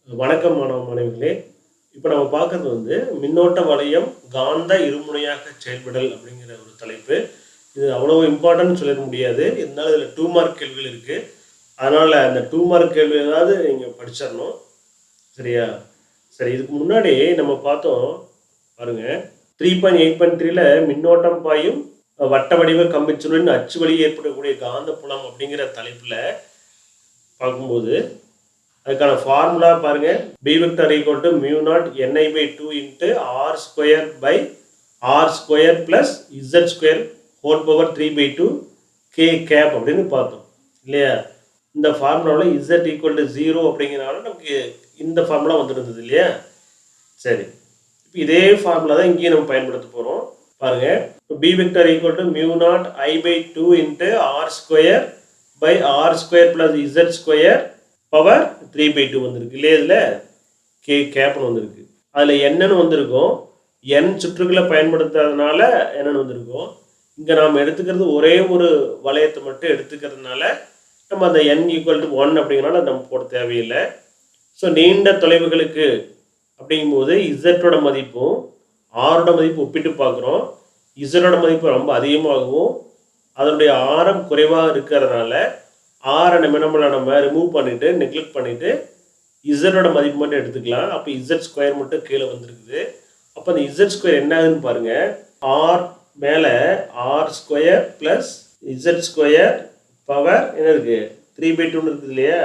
வணக்கம் மாணவ மாணவிகளே. இப்போ நம்ம பார்க்கறது மின்னோட்ட வளையம் காந்த இருமுனையாக செயல்படல் அப்படிங்கிற ஒரு தலைப்பு. இது அவ்வளோ இம்பார்ட்டன்ட்னு சொல்லிட முடியாது. இருந்தாலும் இதில் 2 மார்க் கேள்விகள் இருக்குது. அதனால் அந்த 2 மார்க் கேள்வி ஏதாவது நீங்கள் படிச்சிடணும். சரியா? சரி, இதுக்கு முன்னாடி நம்ம பார்த்தோம் பாருங்க. 3.8.3ல மின்னோட்டம் பாயும் வட்ட வடிவ கம்பிச்சுருளின் அச்சு வழி ஏற்படக்கூடிய காந்த புலம் அப்படிங்கிற தலைப்பில் பார்க்கும்போது அதுக்கான ஃபார்முலா பாருங்க. B vector equal to mu naught Ni by 2 into R square by R square plus Z square whole power 3 by 2 K cap அப்படின்னு பார்த்தோம் இல்லையா? இந்த ஃபார்முலாவில் Z equal to 0 அப்படிங்கிறனால நமக்கு இந்த ஃபார்முலா வந்துருந்தது இல்லையா? சரி, இப்போ இதே ஃபார்முலா தான் இங்கேயும் நம்ம பயன்படுத்த போகிறோம். பாருங்க, B vector equal to mu naught I by 2 into R square by R square plus Z square power 3/2 வந்திருக்கு இல்லையா? இதில் கே கேப்னு வந்திருக்கு. அதில் என்னன்னு வந்திருக்கும், என் சுற்றுக்களை பயன்படுத்தாதனால என்னன்னு வந்திருக்கும். இங்கே நாம் எடுத்துக்கிறது ஒரே ஒரு வளையத்தை மட்டும் எடுத்துக்கிறதுனால நம்ம அந்த n ஈக்குவல் டு 1 அப்படிங்கிறனால நம்ம போட தேவையில்லை. ஸோ நீண்ட தொலைவுகளுக்கு அப்படிங்கும்போது இசட்டோட மதிப்பும் ஆரோட மதிப்பு ஒப்பிட்டு பார்க்குறோம். இசட்டோட மதிப்பு ரொம்ப அதிகமாகவும் அதனுடைய ஆரம் குறைவாக இருக்கிறதுனால ஆரை நம்ம ரிமூவ் பண்ணிவிட்டு நெக்லெக்ட் பண்ணிவிட்டு இசட்டோட மதிப்பு மட்டும் எடுத்துக்கலாம். அப்போ இசட் ஸ்கொயர் மட்டும் கீழே வந்துருக்குது. அப்போ அந்த இசட் ஸ்கொயர் என்ன ஆகுதுன்னு பாருங்கள். ஆர் மேலே r square plus z square power என்ன இருக்குது, 3/2 இருக்குது இல்லையா?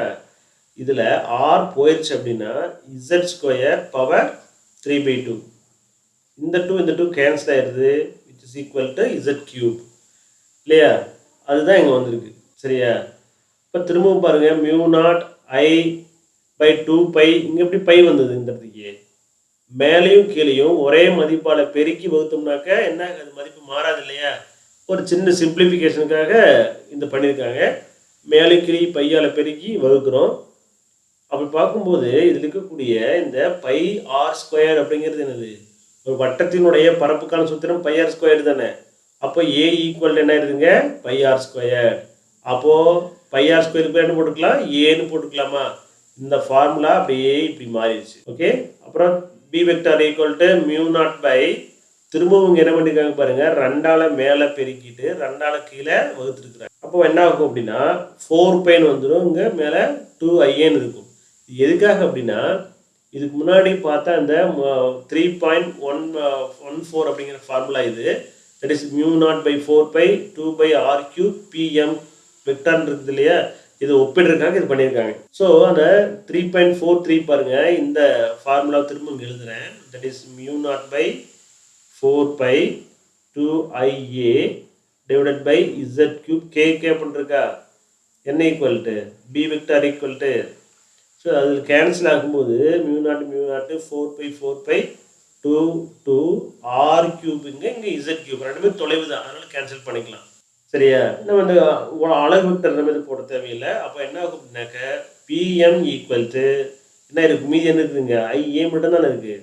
இதில் ஆர் போயிடுச்சு அப்படின்னா இசட் ஸ்கொயர் பவர் 3/2. இந்த 2 கேன்சல் ஆயிடுது, which is equal to z cube இல்லையா? அதுதான் இங்கே வந்திருக்கு. சரியா? இப்போ திரும்பவும் பாருங்கள், mu naught I by 2 by, இங்கே எப்படி பை வந்தது? இந்த இடத்துக்கு மேலேயும் கீழேயும் ஒரே மதிப்பால் பெருக்கி வகுத்தோம்னாக்க என்ன அது மதிப்பு மாறாது இல்லையா? ஒரு சின்ன சிம்பிளிஃபிகேஷனுக்காக இந்த பண்ணியிருக்காங்க. மேலேயும் கீழே பையால் பெருக்கி வகுக்கிறோம். அப்படி பார்க்கும்போது இதில் இருக்கக்கூடிய இந்த பை ஆர் ஸ்கொயர் அப்படிங்கிறது என்னது? ஒரு வட்டத்தினுடைய பரப்புக்கான சூத்திரம் பை ஆர் ஸ்கொயர் தானே. அப்போ ஏ ஈக்குவல் என்ன இருக்குங்க, பை ஆர் ஸ்கொயர். அப்போது பை ஆர் ஸ்கொயருக்கு என்ன போட்டுக்கலாம், ஏன்னு போட்டுக்கலாமா? இந்த ஃபார்முலா அப்படியே இப்படி மாறிடுச்சு. ஓகே, அப்புறம் b vector equal to mu naught by, திரும்பவும் என்ன பண்ணியிருக்காங்க பாருங்கள், 2ஆல் மேலே பெருக்கிட்டு 2ஆல் கீழே வகுத்துருக்குறாங்க. அப்போ என்ன ஆகும் அப்படின்னா 4 பைன்னு வந்துடும், இங்கே மேலே 2IN இருக்கும். இது எதுக்காக அப்படின்னா இதுக்கு முன்னாடி பார்த்தா இந்த 3.114 அப்படிங்கிற ஃபார்முலா இது. That is mu naught by 4 by 2 pi R cube PM வெக்டார்னு இருக்குது இல்லையா? இது ஒப்பிடுறதுக்காக இது பண்ணியிருக்காங்க. ஸோ அந்த 3.43 பாருங்க, இந்த ஃபார்முலா திரும்ப எழுதுறேன். That is mu naught by 4 by 2IA divided by z cube கே பண்ணிருக்கா, என்ன equal to b vector equal to. So அதில் கேன்சல் ஆகும்போது மியூ நாட் 4 பை 2 ஆர் கியூபுங்க, இங்கே இசட் கியூப் ரெண்டுமே தொலைவு தான், அதனால் கேன்சல் பண்ணிக்கலாம். சரியா? நம்ம வந்து அலகு வெக்டர் நம்ம இது போட தேவையில்லை. அப்போ என்ன ஆகும் அப்படின்னாக்க பிஎம் ஈக்குவல் டு என்ன இருக்குது, மீதி என்ன இருக்குதுங்க, ஐஏ மட்டும் தானே இருக்குது.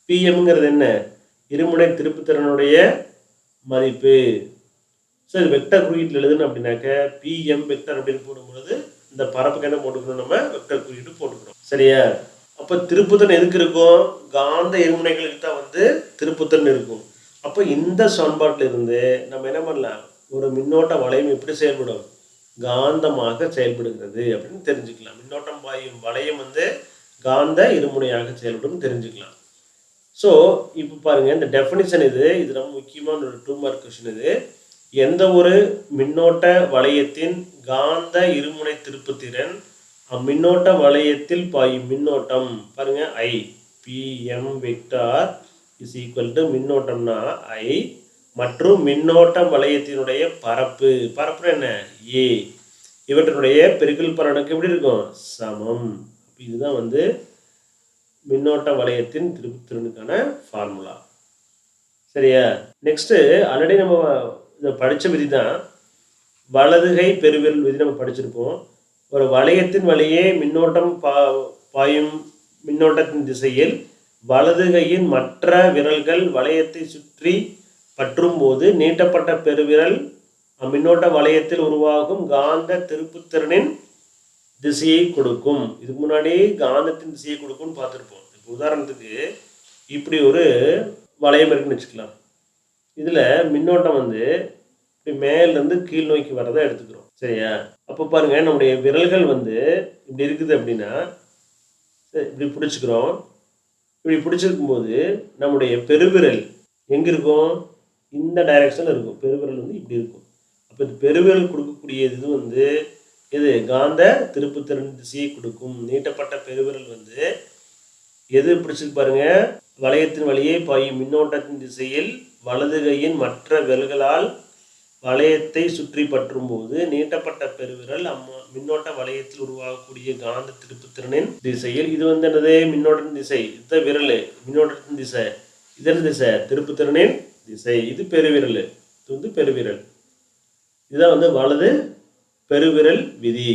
பிஎம்ங்கிறது என்ன, இருமுனை திருப்புத்திறனுடைய மதிப்பு. ஸோ இது வெக்டர் குறியீட்டில் எழுதுன்னு அப்படின்னாக்க பிஎம் வெக்டர் அப்படின்னு போடும்பொழுது இந்த பரப்புக்கு என்ன போட்டுக்கணும், நம்ம வெக்டர் குறியீட்டு போட்டுக்கணும். சரியா? அப்போ திருப்புத்திறன் எதுக்கு இருக்கும், காந்த இருமுனைகளுக்கு தான் திருப்புத்திறன் இருக்கும். அப்போ இந்த சமன்பாட்டில் இருந்து நம்ம என்ன பண்ணலாம், ஒரு மின்னோட்ட வளையம் எப்படி செயல்படும், காந்தமாக செயல்படுகிறது அப்படின்னு தெரிஞ்சுக்கலாம். மின்னோட்டம் பாயும் வளையம் காந்த இருமுனையாக செயல்படும் தெரிஞ்சுக்கலாம். ஸோ இப்போ பாருங்க, இந்த டெஃபினிஷன் இது ரொம்ப முக்கியமான ஒரு 2 மார்க் கொஸ்டின். இது எந்த ஒரு மின்னோட்ட வளையத்தின் காந்த இருமுனை திருப்புத்திறன் அம்மின்னோட்ட வளையத்தில் பாயும் மின்னோட்டம் பாருங்க, I PM vector is equal to மின்னோட்டம்னா ஐ மற்றும் மின்னோட்ட வளையத்தினுடைய பரப்பு என்ன, ஏ, இவற்றினுடைய பெருக்கல் பலனுக்கு எப்படி இருக்கும், சமம். இதுதான் மின்னோட்ட வளையத்தின் திருப்புத்திறனுக்கான ஃபார்முலா. சரியா? நெக்ஸ்ட்டு ஆல்ரெடி நம்ம இதை படித்த விதி தான், வலதுகை பெருவிரல் விதி நம்ம படிச்சிருப்போம். ஒரு வளையத்தின் வழியே மின்னோட்டம் பாயும் மின்னோட்டத்தின் திசையில் வலதுகையின் மற்ற விரல்கள் வளையத்தை சுற்றி பற்றும் போது நீட்டப்பட்ட பெருவிரல் மின்னோட்ட வளையத்தில் உருவாகும் காந்த திருப்புத்திறனின் திசையை கொடுக்கும். இதுக்கு முன்னாடி காந்தத்தின் திசையை கொடுக்கும்னு பார்த்துருப்போம். இப்போ உதாரணத்துக்கு இப்படி ஒரு வளையம் இருக்குன்னு வச்சுக்கலாம். இதில் மின்னோட்டம் வந்து இப்படி மேலேருந்து கீழ் நோக்கி வரதை எடுத்துக்கிறோம். சரியா? அப்போ பாருங்க, நம்முடைய விரல்கள் வந்து இப்படி இருக்குது அப்படின்னா இப்படி பிடிச்சிக்கிறோம். இப்படி பிடிச்சிருக்கும் போது நம்முடைய பெருவிரல் எங்கே இருக்கும்? இந்த டைரக்ஷனில் இருக்கும். பெருவிரல் வந்து இப்படி இருக்கும். அப்போ இந்த பெருவிரல் கொடுக்கக்கூடிய இது வந்து எது? காந்த திருப்புத்திறன் திசையை கொடுக்கும். நீட்டப்பட்ட பெருவிரல் வந்து எது பிடிச்சிருக்கு பாருங்க, வளையத்தின் வழியே பாயும் மின்னோட்டத்தின் திசையில் வலது கையின் மற்ற விரல்களால் வளையத்தை சுற்றி பற்றும் போது நீட்டப்பட்ட பெருவிரல் மின்னோட்ட வளையத்தில் உருவாகக்கூடிய காந்த திருப்புத்திறனின் திசையில், இது வந்து என்னது? மின்னோட்டத்தின் திசை. இது விரல், மின்னோட்டத்தின் திசை. இதன் திசை திருப்புத்திறனின் திசை. இது பெருவிரல், இது வந்து பெருவிரல். இதுதான் வந்து வலது பெருவிரல் விதி.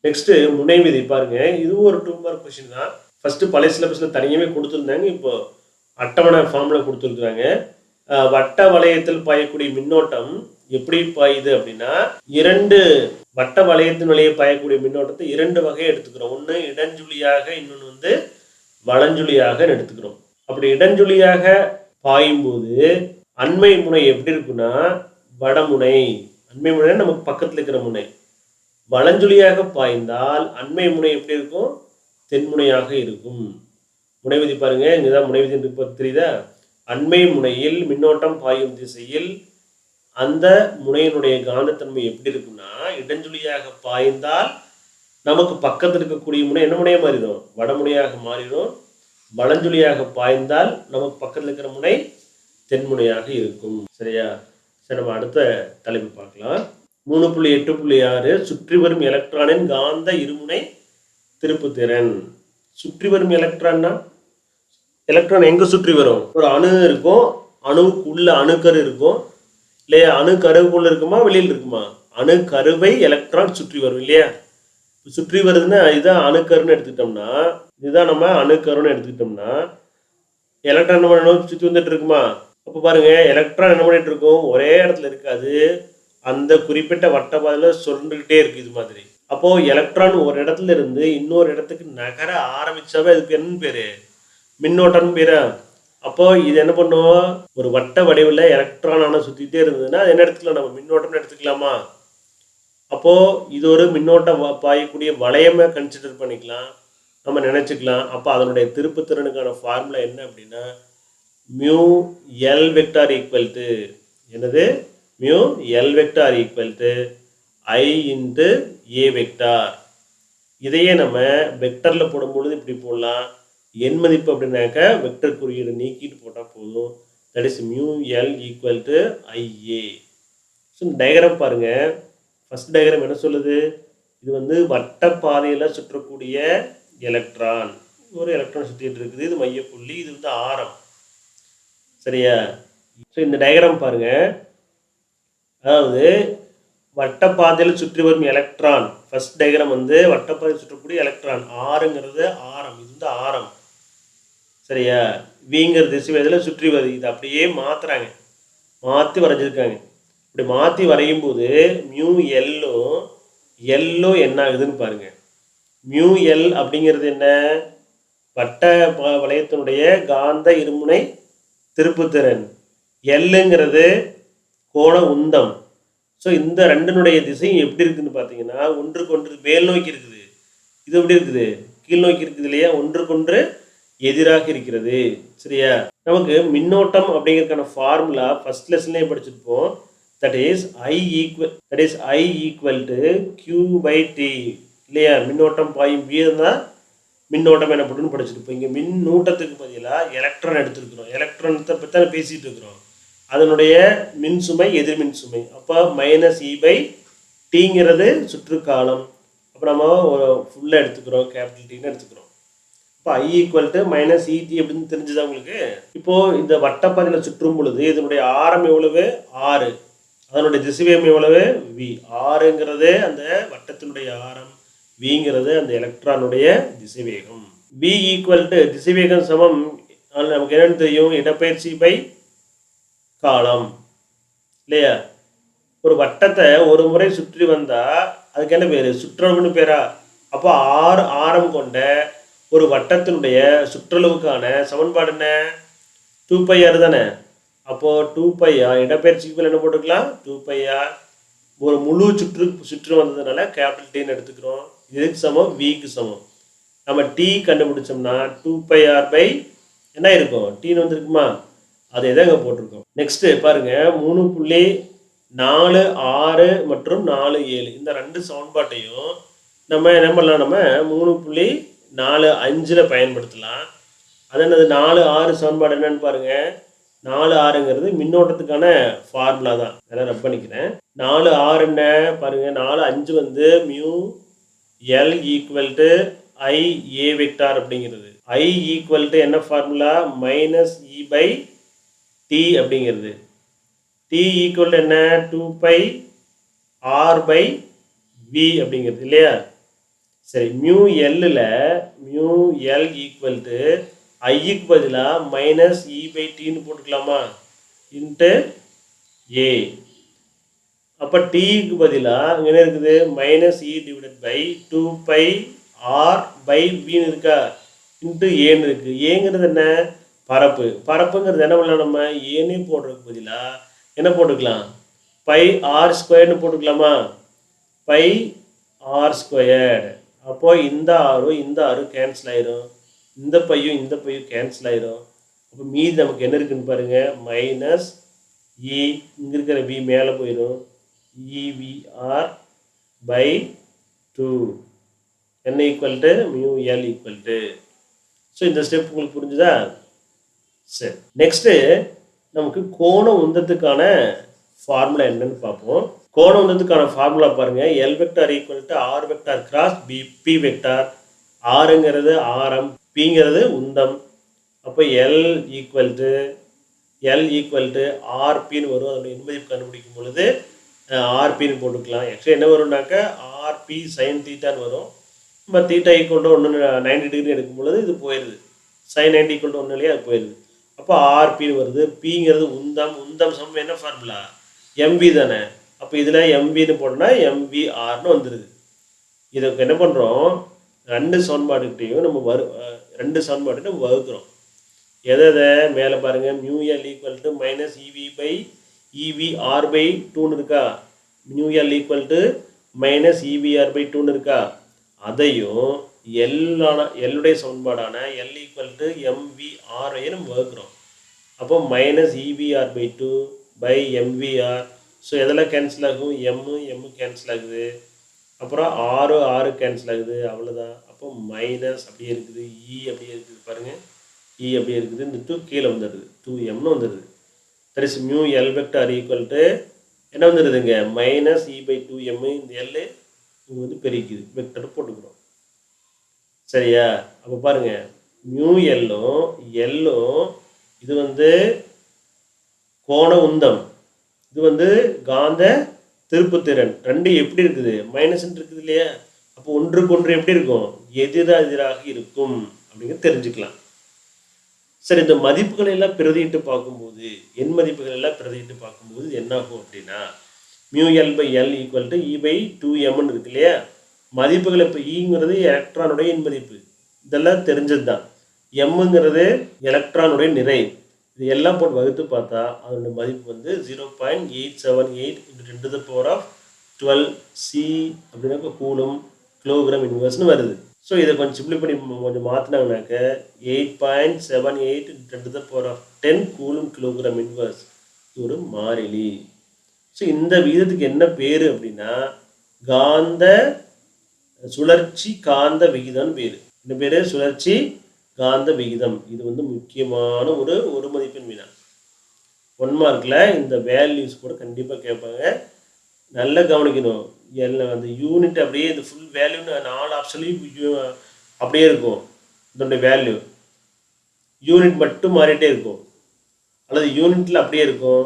நெக்ஸ்ட் முனை விதி பாருங்க. இதுவும் ஒரு 2 மார்க் கொஸ்டின் தான். ஃபர்ஸ்ட் பழைய சிலபஸ்ல தனியாவே கொடுத்துருந்தாங்க, இப்போ அட்டவணை ஃபார்ம்ல கொடுத்துருக்குறாங்க. வட்ட வளையத்தில் பாயக்கூடிய மின்னோட்டம் எப்படி பாயுது அப்படின்னா, 2 வட்ட வளையத்தின் வழியே பாயக்கூடிய மின்னோட்டத்தை 2 வகையை எடுத்துக்கிறோம். ஒன்று இடஞ்சுழியாக, இன்னொன்று வந்து வலஞ்சுழியாக எடுத்துக்கிறோம். அப்படி இடஞ்சுழியாக பாயும் போது அண்மை முனை எப்படி இருக்குன்னா வடமுனை. அண்மை முனை நமக்கு பக்கத்தில் இருக்கிற முனை. வலஞ்சுழியாக பாய்ந்தால் அண்மை முனை எப்படி இருக்கும்? தென்முனையாக இருக்கும். முனை விதி பாருங்க, இங்கதான் முனை விதி தெரியுதா? அண்மை முனையில் மின்னோட்டம் பாயும் திசையில் அந்த முனையினுடைய காந்தத்தன்மை எப்படி இருக்குன்னா, இடஞ்சுழியாக பாய்ந்தால் நமக்கு பக்கத்தில் இருக்கக்கூடிய முனை என்ன முனையாக மாறிடும்? வடமுனையாக மாறிடும். வலஞ்சுழியாக பாய்ந்தால் நமக்கு பக்கத்தில் இருக்கிற முனை தென்முனையாக இருக்கும். சரியா? சரி, நம்ம அடுத்த தலைப்பு பார்க்கலாம். 3.8.6 சுற்றி வரும் எலக்ட்ரானின் காந்த இருமுனை திருப்புத்திறன். சுற்றி வரும் எலக்ட்ரான்னா, எலக்ட்ரான் எங்க சுற்றி வரும்? ஒரு அணு இருக்கும், அணுவுக்குள்ள அணுக்கரு இருக்கும் இல்லையா? அணு கருவுக்குள்ள இருக்குமா வெளியில் இருக்குமா? அணு கருவை எலக்ட்ரான் சுற்றி வரும் இல்லையா? சுற்றி வருதுன்னா இதுதான் அணுக்கருன்னு எடுத்துக்கிட்டோம்னா, இதுதான் நம்ம அணுக்கருன்னு எடுத்துக்கிட்டோம்னா, எலக்ட்ரான் நம்ம சுற்றி வந்துட்டு இருக்குமா? அப்போ பாருங்க, எலக்ட்ரான் என்ன பண்ணிட்டு இருக்கும்? ஒரே இடத்துல இருக்காது, அந்த குறிப்பிட்ட வட்ட பாதையில் சொல்லிக்கிட்டே இருக்கு இது மாதிரி. அப்போ எலக்ட்ரான் ஒரு இடத்துல இருந்து இன்னொரு இடத்துக்கு நகர ஆரம்பிச்சாவே அதுக்கு என்ன பேரு? மின்னோட்டம் பேரா? அப்போ இது என்ன பண்ணுவோம்? ஒரு வட்ட வடிவில் எலக்ட்ரானான சுத்திட்டே இருந்ததுன்னா என்ன எடுத்துக்கலாம்? நம்ம மின்னோட்டம்னு எடுத்துக்கலாமா? அப்போ இது ஒரு மின்னோட்டம் பாயக்கூடிய வளையமா கன்சிடர் பண்ணிக்கலாம், நம்ம நினைச்சுக்கலாம். அப்போ அதனுடைய திருப்புத்திறனுக்கான ஃபார்முலா என்ன அப்படின்னா, mu L vector equal to என்னது? Mu L vector equal to I into A vector. இதையே நம்ம வெக்டரில் போடும்பொழுது இப்படி போடலாம். என் மதிப்பு அப்படின்னாக்க வெக்டர் குறியீடு நீக்கிட்டு போட்டால் போதும். That is mu L equal to IA. So இந்த டயக்ராம் பாருங்க. ஃபர்ஸ்ட் டயக்ராம் என்ன சொல்லுது? இது வந்து வட்ட பாதையில் சுற்றக்கூடிய எலக்ட்ரான். ஒரு எலக்ட்ரான் சுற்றிட்டு இருக்குது. இது மையப்புள்ளி, இது வந்து ஆரம். சரியா? ஸோ இந்த டயக்ராம் பாருங்க. அதாவது வட்டப்பாதையில் சுற்றி வரும் எலக்ட்ரான். ஃபர்ஸ்ட் டயக்ராம் வந்து வட்டப்பாதையில் சுற்றக்கூடிய எலக்ட்ரான். ஆறுங்கிறது ஆரம், இது வந்து ஆரம். சரியா? விங்கிற திசைவேகத்தில் சுற்றி வருது. இது அப்படியே மாத்துறாங்க, மாற்றி வரைஞ்சிருக்காங்க. இப்படி மாற்றி வரையும் போது மியூ எல்லோ என்ன ஆகுதுன்னு பாருங்க. மியூ எல் அப்படிங்கிறது என்ன? வட்ட வளையத்தினுடைய காந்த இருமுனை திருப்புத்திறன். எல்லுங்கிறது கோண உந்தம். ஸோ இந்த ரெண்டினுடைய திசையும் எப்படி இருக்குன்னு பார்த்தீங்கன்னா, ஒன்றுக்கு ஒன்று மேல் நோக்கி இருக்குது. இது எப்படி இருக்குது? கீழ் நோக்கி இருக்குது இல்லையா? ஒன்றுக்கொன்று எதிராக இருக்கிறது. சரியா? நமக்கு மின்னோட்டம் அப்படிங்கிறதுக்கான ஃபார்முலா ஃபர்ஸ்ட் லெசன்லேயே படிச்சிருப்போம். That is I equal to q by t இல்லையா? மின்னோட்டம் பாயும் வீதம் தான் மின்னோட்டம் எனப்படுன்னு படிச்சிருப்போம். இங்கே மின்னூட்டத்துக்கு பதிலாக எலக்ட்ரான் எடுத்துருக்குறோம். எலக்ட்ரானத்தை பற்றி தான் பேசிகிட்டு இருக்கிறோம். அதனுடைய மின்சுமை எதிர்மின் சுமை. அப்போ மைனஸ் இ பை டிங்கிறது சுற்றுக்காலம். அப்போ நம்ம ஃபுல்லாக எடுத்துக்கிறோம், கேபிட்டல் டின்னு எடுத்துக்கிறோம். இப்போ ஐ ஈக்குவல் டு மைனஸ் இடி அப்படின்னு தெரிஞ்சுதா உங்களுக்கு? இப்போது இந்த வட்டப்பாதையில் சுற்றும் பொழுது இதனுடைய ஆரம் எவ்வளவு? 6. அதனுடைய திசைவேகம் எவ்வளவு? வி. 6ங்கிறது அந்த வட்டத்தினுடைய ஆரம், விங்கிறது அந்த எலக்ட்ரானுடைய திசைவேகம். வி ஈக்குவல் டு திசைவேகம் சமம் நமக்கு என்னன்னு தெரியும்? இடப்பெயர்ச்சி பை காலம் இல்லையா? ஒரு வட்டத்தை ஒரு முறை சுற்றி வந்தா அதுக்கு என்ன பேரு? சுற்றளவுன்னு பேரா? அப்போ ஆறு ஆரம் கொண்ட ஒரு வட்டத்தினுடைய சுற்றளவுக்கான சமன்பாடு என்ன? 2πr தானே. அப்போது 2πr இடப்பெயர்ச்சிக்கு மேலே என்ன போட்டுக்கலாம்? 2πr. ஒரு முழு சுற்று வந்ததுனால கேபிட்டல் டீன்னு எடுத்துக்கிறோம். இதுக்கு சமம் விக்கு சமம். நம்ம டி கண்டுபிடிச்சோம்னா 2πr பை என்ன இருக்கும்? டீன்னு வந்துருக்குமா? அதை தான் இங்கே போட்டிருக்கோம். நெக்ஸ்ட்டு பாருங்கள், 3.46 மற்றும் 47 இந்த ரெண்டு சமன்பாட்டையும் நம்ம என்ன பண்ணலாம்? நம்ம 3.45 பயன்படுத்தலாம். அது என்னது? 4-6 சமன்பாடு என்னன்னு பாருங்கள். 4-6ங்கிறது மின்னோட்டத்துக்கான ஃபார்முலா தான். அதெல்லாம் ரப் பண்ணிக்கிறேன். 4-6 என்ன பாருங்கள். 4-5 வந்து mu L equal to I A vector அப்படிங்கிறது. ஐ ஈக்குவல் டு என்ன formula? Minus e by T அப்படிங்கிறது. டி ஈக்குவல் டு என்ன? 2π ஆர் பை வி அப்படிங்கிறது இல்லையா? சரி, மியூ எல்லில் மியூ எல் ஈக்குவல் டு ஐக்கு பதிலாக மைனஸ் இ பை டின்னு போட்டுக்கலாமா? Into A. அப்போ டிக்கு பதிலாக இங்கே என்ன இருக்குது? Minus e divided by 2π R by வின்னு இருக்கா? இன்ட்டு ஏன்னு இருக்குது. ஏங்கிறது என்ன? பரப்பு. பரப்புங்கிறது என்ன பண்ணலாம்? நம்ம ஏன்னே போடுறதுக்கு பதிலாக என்ன போட்டுக்கலாம்? பை ஆர் ஸ்கொயர்னு போட்டுக்கலாமா? By R squared. அப்போது இந்த ஆரும் கேன்சல் ஆயிரும். இந்த பையும் கேன்சல் ஆயிரும். அப்போ மீதி நமக்கு என்ன இருக்குன்னு பாருங்கள். மைனஸ் இ, இங்கே இருக்கிற வி மேலே போயிடும். இவிஆர் பை 2 என்ன equal to mu L equal to. So இந்த ஸ்டெப் உங்களுக்கு புரிஞ்சுதா? சரி, நெக்ஸ்ட்டு நமக்கு கோண உந்தத்துக்கான ஃபார்முலா என்னன்னு பார்ப்போம். கோண உந்தத்துக்கான ஃபார்முலா பாருங்கள். L vector equal to R vector cross P vector. ஆறுங்கிறது ஆரம், பிங்கிறது உந்தம். அப்போ எல் ஈக்குவல் டு ஆர்பின்னு வரும். அதோட எண்மதிப்பு கண்டுபிடிக்கும் பொழுது ஆர்பின்னு போட்டுக்கலாம். ஆக்சுவலி என்ன வரும்னாக்கா ஆர்பி சைன் தீட்டான்னு வரும். நம்ம தீட்டா ஈக்குவல் டு 90 டிகிரி எடுக்கும் பொழுது இது போயிடுது. சைன் 90 ஈக்குவல் டு 1 இல்லையா? அது போயிடுது. அப்போ ஆர்பின்னு வருது. பிங்கிறது உந்தம் சமம் என்ன ஃபார்முலா? எம்வி தானே. அப்போ இதில் எம்வின்னு போட்டோம்னா எம்விஆர்னு வந்துடுது. இதுக்கு என்ன பண்ணுறோம்? ரெண்டு சமன்பாடுகிட்டையும் நம்ம ரெண்டு சமன்பாடு நம்ம வகுக்கிறோம். எதை மேலே பாருங்கள். Mu L equal to minus e v by e v R by 2ன்னு இருக்கா? Mu L equal to minus e v R by 2ன்னு இருக்கா? அதையும் எல்லுடைய சமன்பாடான எல் ஈக்குவல் டு எம்விஆரையும் நம்ம வகுக்கிறோம். அப்போ minus e v R by 2 by m v R. So எதெல்லாம் கேன்சல் ஆகும்? எம்மு கேன்சல் ஆகுது. அப்புறம் ஆறு கேன்சல் ஆகுது. அவ்வளோதான். அப்போ மைனஸ் அப்படியே இருக்குது. அப்படியே இருக்குது பாருங்கள். அப்படியே இருக்குது. இந்த 2 கீழே வந்துடுது. 2mனு வந்துடுது. That is mu L vector equal to என்ன வந்துடுதுங்க? Minus e by 2m. இந்த எல் இங்கே வந்து பெருக்குது. வெக்டர் போட்டுக்கிறோம். சரியா? அப்போ பாருங்கள், மியூ எல்லும் இது வந்து கோண உந்தம், இது வந்து காந்த திருப்புத்திறன். ரெண்டு எப்படி இருக்குது? மைனஸ்ன்னு இருக்குது இல்லையா? அப்போ ஒன்றுக்கு ஒன்று எப்படி இருக்கும்? எதிராக இருக்கும் அப்படிங்கிறது தெரிஞ்சுக்கலாம். சரி, இந்த மதிப்புகளை எல்லாம் பிரதியிட்டு பார்க்கும்போது, எண் மதிப்புகள் எல்லாம் பிரதியிட்டு பார்க்கும்போது என்ன ஆகும் அப்படின்னா, mu L by L equal to e by 2mன்னு இருக்கு இல்லையா? மதிப்புகள் இப்போ ஈங்கிறது எலக்ட்ரானுடைய எண் மதிப்பு, இதெல்லாம் தெரிஞ்சது தான். எம்முங்கிறது எலக்ட்ரானுடைய நிறை. இது எல்லாம் போட்டு வகுத்து பார்த்தா அதனுடைய மதிப்பு வந்து 0.878 × 10⁻12 C அப்படின்னாக்க கூலும் கிலோகிராம் இன்வெர்ஸ்னு வருது. ஸோ இதை கொஞ்சம் சிம்பிளி பண்ணி கொஞ்சம் மாற்றினாங்கனாக்க 8.78 × 10 கூலும் கிலோகிராம் இன்வெர்ஸ். இது ஒரு மாறிலி. ஸோ இந்த விகிதத்துக்கு என்ன பேர் அப்படின்னா காந்த சுழற்சி காந்த விகிதம் பேர். இந்த பேர் சுழற்சி காந்த விகிதம். இது வந்து முக்கியமான ஒரு மதிப்பெண் வினா. 1 மார்க்கில் இந்த வேல்யூஸ் கூட கண்டிப்பாக கேட்பாங்க. நல்லா கவனிக்கணும். எல்லாம் அந்த யூனிட் அப்படியே இந்த ஃபுல் வேல்யூன்னு 4 ஆப்ஷன்லையும் அப்படியே இருக்கும். இதோடைய வேல்யூ யூனிட் மட்டும் மாறிட்டே இருக்கும், அல்லது யூனிட்டில் அப்படியே இருக்கும்,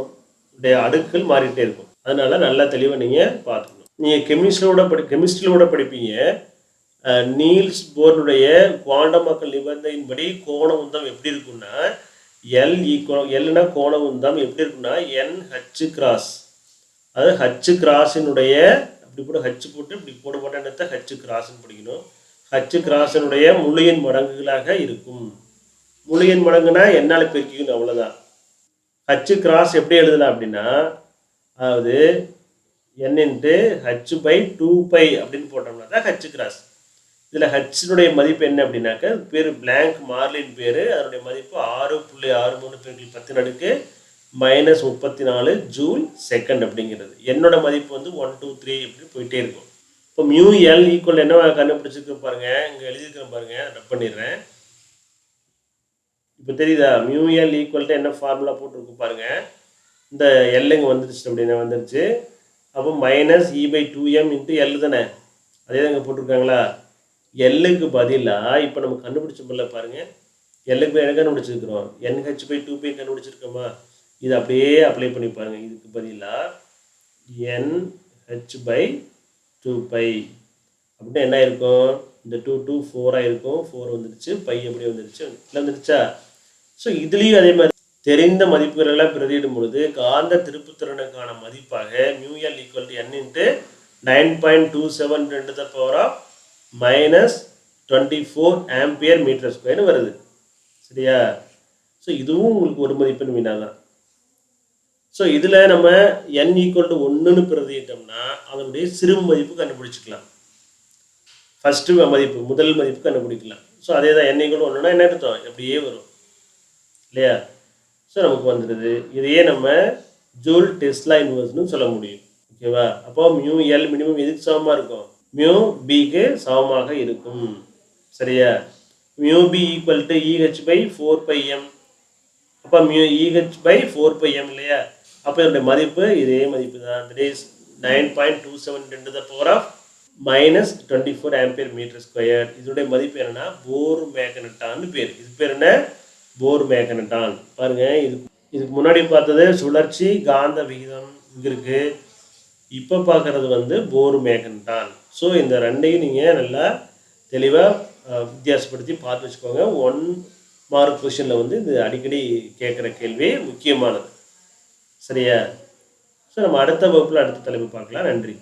இதோடைய அடுக்குகள் மாறிட்டே இருக்கும். அதனால நல்லா தெளிவாக நீங்கள் பார்த்துக்கணும். நீங்கள் கெமிஸ்ட்ரியோட படிப்பீங்க. நீல்ஸ் போர்னுடைய குவாண்டமாக்கல் நிபந்தனையின்படி கோண உந்தம் எப்படி இருக்குன்னா எல்னா கோண உந்தம் எப்படி இருக்குன்னா NH கிராஸ், அது H கிராஸினுடைய இப்படி கூட ஹச் போட்டு இப்படி போடப்பட்ட ஹச் கிராஸ்ன்னு படிக்கணும். ஹச் கிராஸினுடைய முழு எண் மடங்குகளாக இருக்கும். முழு எண் மடங்குனா என்னால் பெருக்கிக்கணும், அவ்வளோதான். ஹச் கிராஸ் எப்படி எழுதலாம் அப்படின்னா, அதாவது n இன்ட்டு ஹச் பை 2π அப்படின்னு போட்டோம்னா தான் ஹச் கிராஸ். இதில் ஹச்சினுடைய மதிப்பு என்ன அப்படின்னாக்கா, பேர் பிளாங்க் மார்லின் பேர். அதனுடைய மதிப்பு 6.63 × 10 மைனஸ் 34 ஜூல் செகண்ட் அப்படிங்கிறது. என்னோட மதிப்பு வந்து 1 2 3 இப்படி போயிட்டே இருக்கும். இப்போ மியூ எல் ஈக்குவல் என்ன கண்டுபிடிச்சிருக்க பாருங்க, இங்கே எழுதியிருக்கிறேன் பாருங்க, ரப் பண்ணிடுறேன். இப்போ தெரியுதா? மியூ எல் ஈக்குவல்ட்டு என்ன ஃபார்முலா போட்டிருக்கு பாருங்க. இந்த எல்லுங்க வந்துருச்சு அப்படின்னா வந்துருச்சு. அப்போ மைனஸ் E/2m இன்ட்டு எல் தானே, அதே தான் இங்கே போட்டிருக்காங்களா? எல்லுக்கு பதிலாக இப்போ நம்ம கண்டுபிடிச்சோம்ல பாருங்க, எல்லுக்கு என்ன கண்டுபிடிச்சிருக்கிறோம், NH/2π கண்டுபிடிச்சிருக்கோமா? இது அப்படியே அப்ளை பண்ணி பாருங்க. இதுக்கு பதிலாக NH/2π அப்படின்னா என்ன இருக்கும், இந்த 2 2 4 இருக்கும், 4 வந்துருச்சு, பை எப்படி வந்துருச்சு, இல்லை வந்துருச்சா? ஸோ இதுலேயும் அதே மாதிரி தெரிந்த மதிப்புகளெல்லாம் பிரதியிடும் பொழுது காந்த திருப்புத்திறனுக்கான மதிப்பாக μL = n into 9.27 -24 ampere metre ஸ்கொயர்னு வருது. சரியா? ஸோ இதுவும் உங்களுக்கு ஒரு மதிப்பெண் வினா தான். ஸோ இதில் நம்ம n = 1ன்னு பிரதியிட்டோம்னா அதனுடைய சிறு மதிப்பு கண்டுபிடிச்சிக்கலாம். ஃபஸ்ட்டு மதிப்பு, முதல் மதிப்பு கண்டுபிடிக்கலாம். ஸோ அதே தான் n = 1ன்னா என்ன அர்த்தம், அப்படியே வரும் இல்லையா? ஸோ நமக்கு வந்துடுது. இதையே நம்ம ஜூல் டெஸ்லா இன்வர்ஸ்னு சொல்ல முடியும். ஓகேவா? அப்போ மியூ எல் மினிமம் எதுக்கு சமமாக இருக்கும், மியூ பிக்கு சமமாக இருக்கும். சரியா? Mu b equal to EH/4πm. அப்போ மியூ EH/4πm இல்லையா? அப்போ இதனுடைய மதிப்பு இதே மதிப்பு தான். That is 9.27 × 10 -24 ampere metre square. இதனுடைய மதிப்பு என்னன்னா போர் மேக்னட்டான்னு பேர். இது பேர் என்ன, போர் மேக்னட்டான். பாருங்க, இதுக்கு முன்னாடி பார்த்தது சுழற்சி காந்த விகிதம் இங்கே இருக்கு. இப்போ பார்க்கறது வந்து போர் மேக்னட்டான். ஸோ இந்த ரெண்டையும் நீங்கள் நல்லா தெளிவாக வித்தியாசப்படுத்தி பார்த்து வச்சுக்கோங்க. 1 மார்க் கொஷனில் வந்து இது அடிக்கடி கேட்குற கேள்வி, முக்கியமானது. சரியா? ஸோ நம்ம அடுத்த வகுப்பில் அடுத்த தலைப்பு பார்க்கலாம். நன்றி.